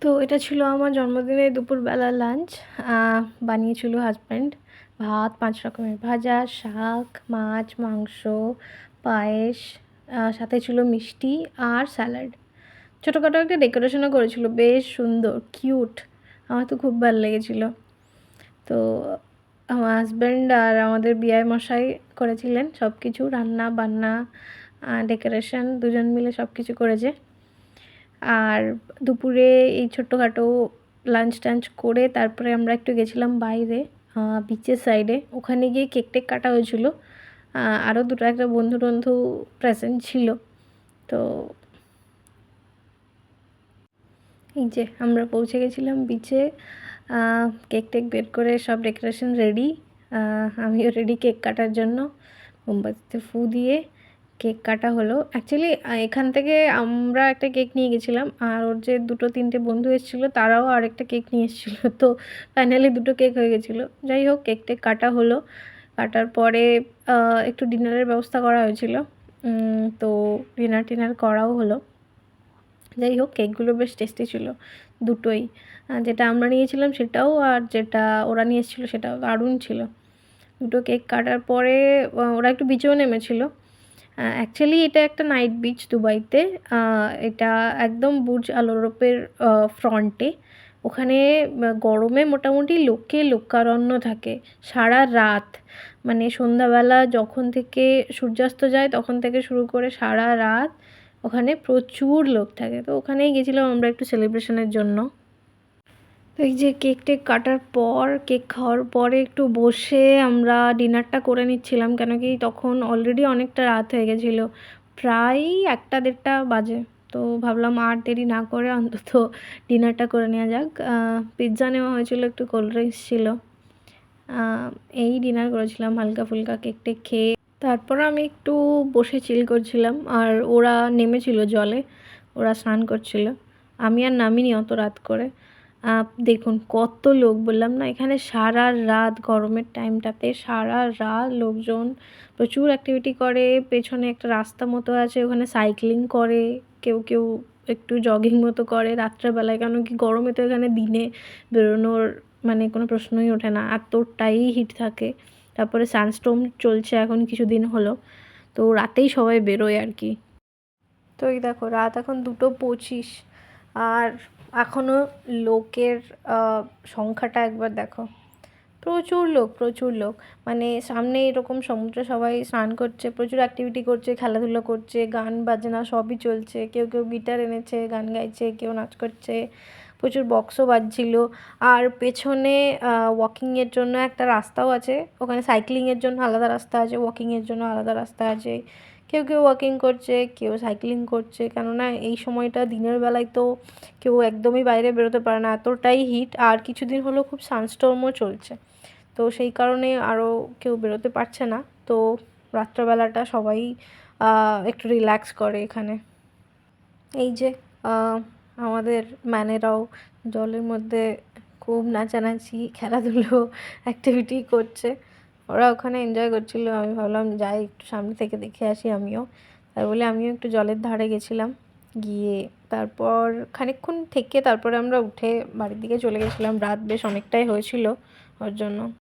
তো এটা ছিল আমার জন্মদিনে দুপুরবেলা লাঞ্চ। বানিয়েছিল হাজব্যান্ড। ভাত, 5 রকমের ভাজা, শাক, মাছ, মাংস, পায়েস, সাথে ছিল মিষ্টি আর স্যালাড। ছোটোখাটো একটা ডেকোরেশনও করেছিল, বেশ সুন্দর, কিউট। আমার তো খুব ভালো লেগেছিল। তো আমার হাজব্যান্ড আর আমাদের বিআই মশাই করেছিলেন সব কিছু, রান্না বান্না, ডেকোরেশন, দুজন মিলে সব কিছু করেছে। আর দুপুরে এই ছোট্টখাটো লাঞ্চ টাঞ্চ করে তারপরে আমরা একটু গেছিলাম বাইরে, বিচের সাইডে। ওখানে গিয়ে কেক টেক কাটা হয়েছিল। আরও দুটো একটা বন্ধু টন্ধু প্রেজেন্ট ছিল। তো এই যে আমরা পৌঁছে গেছিলাম বিচে। কেক টেক বের করে সব ডেকোরেশন রেডি। আমিও রেডি কেক কাটার জন্য। মোমবাতিতে ফু দিয়ে কেক কাটা হলো। অ্যাকচুয়ালি এখান থেকে আমরা একটা কেক নিয়ে গেছিলাম, আর ওর যে দুটো তিনটে বন্ধু এসেছিলো তারাও আরেকটা কেক নিয়ে এসেছিলো। তো ফাইনালি দুটো কেক হয়ে গেছিলো। যাই হোক, কেক টেক কাটা হলো। কাটার পরে একটু ডিনারের ব্যবস্থা করা হয়েছিল। তো ডিনার করাও হলো। যাই হোক, কেকগুলো বেশ টেস্টি ছিল দুটোই। যেটা আমরা নিয়েছিলাম সেটাও, আর যেটা ওরা নিয়ে এসেছিলো সেটাও দারুণ ছিল। দুটো কেক কাটার পরে ওরা একটু বিচেও নেমেছিল। অ্যাকচুয়ালি এটা একটা নাইট বিচ দুবাইতে। এটা একদম বুর্জ আল আরবের ফ্রন্টে। ওখানে গরমে মোটামুটি লোকারণ্য থাকে সারা রাত। মানে সন্ধ্যাবেলা যখন থেকে সূর্যাস্ত যায় তখন থেকে শুরু করে সারা রাত ওখানে প্রচুর লোক থাকে। তো ওখানেই গেছিলাম আমরা একটু সেলিব্রেশনের জন্য। তো এই যে কেক টেক কাটার পর, কেক খাওয়ার পরে একটু বসে আমরা ডিনারটা করে নিচ্ছিলাম, কেন কি তখন অলরেডি অনেকটা রাত হয়ে গেছিলো, প্রায় 1টা-1:30 বাজে। তো ভাবলাম আর দেরি না করে অন্তত ডিনারটা করে নেওয়া যাক। পিৎজা নেওয়া হয়েছিল, একটু কোল্ড ড্রিঙ্কস ছিল। এই ডিনার করেছিলাম হালকা ফুলকা কেক টেক খেয়ে। তারপর আমি একটু বসে চিল করছিলাম, আর ওরা নেমেছিল জলে, ওরা স্নান করছিল। আমি আর নামিনি অত রাত করে। দেখুন কত লোক, বললাম না এখানে সারা রাত গরমের টাইমটাতে সারা রাত লোকজন প্রচুর অ্যাক্টিভিটি করে। পেছনে একটা রাস্তা মতো আছে, ওখানে সাইক্লিং করে, কেউ কেউ একটু জগিং মতো করে রাত্রেবেলায়। কেন কি গরমে তো এখানে দিনে বেরোনোর মানে কোনো প্রশ্নই ওঠে না, এতটাই হিট থাকে। তারপরে সানস্টোর্ম চলছে এখন কিছুদিন হলো, তো রাতেই সবাই বেরোয় আর কি। তো এই দেখো রাত এখন 2:25, আর এখনও লোকের সংখ্যাটা একবার দেখো। প্রচুর লোক। মানে সামনে এরকম সমুদ্রে সবাই স্নান করছে, প্রচুর অ্যাক্টিভিটি করছে, খেলাধুলো করছে, গান বাজনা সবই চলছে। কেউ কেউ গিটার এনেছে, গান গাইছে, কেউ নাচ করছে, প্রচুর বক্সও বাজছিল। আর পেছনে ওয়াকিংয়ের জন্য একটা রাস্তাও আছে। ওখানে সাইক্লিংয়ের জন্য আলাদা রাস্তা আছে, ওয়াকিংয়ের জন্য আলাদা রাস্তা আছে। কেউ কেউ ওয়াকিং করছে, কেউ সাইক্লিং করছে, কেননা এই সময়টা দিনের বেলায় তো কেউ একদমই বাইরে বেরোতে পারে না, এতটাই হিট। আর কিছুদিন হলো খুব সানস্টোর্মও চলছে, তো সেই কারণে আরও কেউ বেরোতে পারছে না। তো রাত্রেবেলাটা সবাই একটু রিল্যাক্স করে এখানে। এই যে আমাদের ম্যানেরাও জলের মধ্যে খুব নাচানাচি, খেলাধুলো, অ্যাক্টিভিটি করছে। ওরা ওখানে এনজয় করছিল। আমি ভাবলাম যাই একটু সামনে থেকে দেখে আসি আমিও। তাই বলে আমিও একটু জলের ধারে গেছিলাম। গিয়ে তারপর খানিকক্ষণ থেকে তারপরে আমরা উঠে বাড়ির দিকে চলে গেছিলাম। রাত বেশ অনেকটাই হয়েছিল ওর জন্য।